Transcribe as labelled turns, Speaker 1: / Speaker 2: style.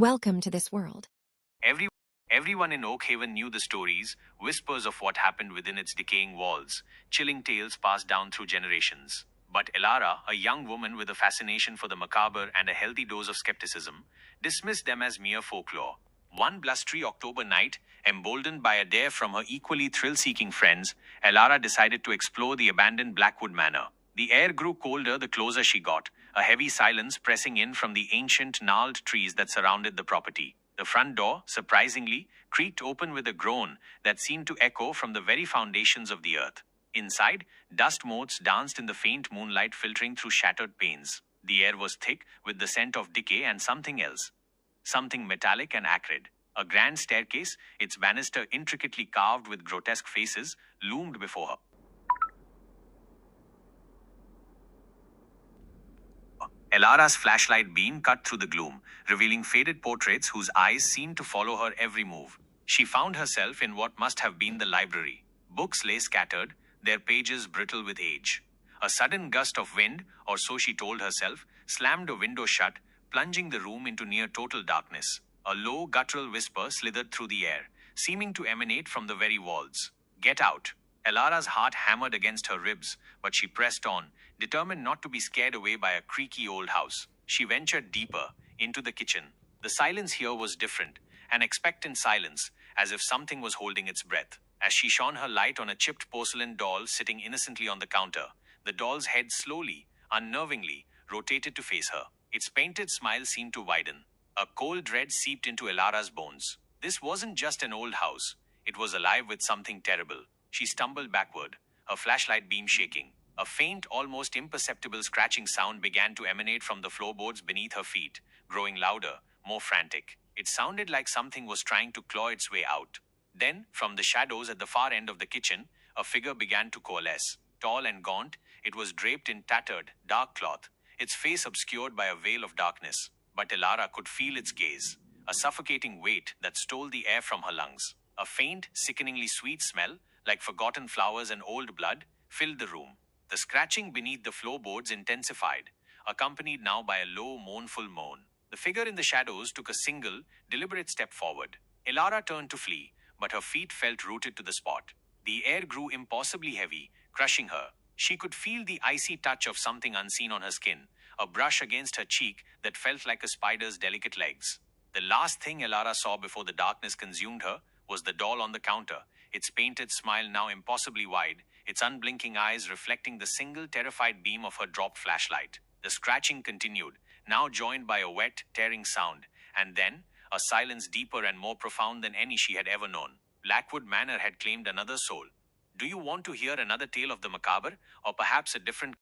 Speaker 1: Welcome to this world.
Speaker 2: Every, Everyone in Oak Haven knew the stories, whispers of what happened within its decaying walls, chilling tales passed down through generations. But Elara, a young woman with a fascination for the macabre and a healthy dose of skepticism, dismissed them as mere folklore. One blustery October night, emboldened by a dare from her equally thrill-seeking friends, Elara decided to explore the abandoned Blackwood Manor. The air grew colder the closer she got, a heavy silence pressing in from the ancient gnarled trees that surrounded the property. The front door, surprisingly, creaked open with a groan that seemed to echo from the very foundations of the earth. Inside, dust motes danced in the faint moonlight filtering through shattered panes. The air was thick with the scent of decay and something else. Something metallic and acrid. A grand staircase, its banister intricately carved with grotesque faces, loomed before her. Elara's flashlight beam cut through the gloom, revealing faded portraits whose eyes seemed to follow her every move. She found herself in what must have been the library. Books lay scattered, their pages brittle with age. A sudden gust of wind, or so she told herself, slammed a window shut, plunging the room into near total darkness. A low, guttural whisper slithered through the air, seeming to emanate from the very walls. "Get out!" Elara's heart hammered against her ribs, but she pressed on, determined not to be scared away by a creaky old house. She ventured deeper, into the kitchen. The silence here was different, an expectant silence, as if something was holding its breath. As she shone her light on a chipped porcelain doll sitting innocently on the counter, the doll's head slowly, unnervingly, rotated to face her. Its painted smile seemed to widen. A cold dread seeped into Elara's bones. This wasn't just an old house. It was alive with something terrible. She stumbled backward, her flashlight beam shaking. A faint, almost imperceptible scratching sound began to emanate from the floorboards beneath her feet, growing louder, more frantic. It sounded like something was trying to claw its way out. Then, from the shadows at the far end of the kitchen, a figure began to coalesce. Tall and gaunt, it was draped in tattered, dark cloth, its face obscured by a veil of darkness. But Elara could feel its gaze, a suffocating weight that stole the air from her lungs. A faint, sickeningly sweet smell, like forgotten flowers and old blood, filled the room. The scratching beneath the floorboards intensified, accompanied now by a low, mournful moan. The figure in the shadows took a single, deliberate step forward. Elara turned to flee, but her feet felt rooted to the spot. The air grew impossibly heavy, crushing her. She could feel the icy touch of something unseen on her skin, a brush against her cheek that felt like a spider's delicate legs. The last thing Elara saw before the darkness consumed her was the doll on the counter, its painted smile now impossibly wide, its unblinking eyes reflecting the single terrified beam of her dropped flashlight. The scratching continued, now joined by a wet, tearing sound, and then a silence deeper and more profound than any she had ever known. Blackwood Manor had claimed another soul. Do you want to hear another tale of the macabre, or perhaps a different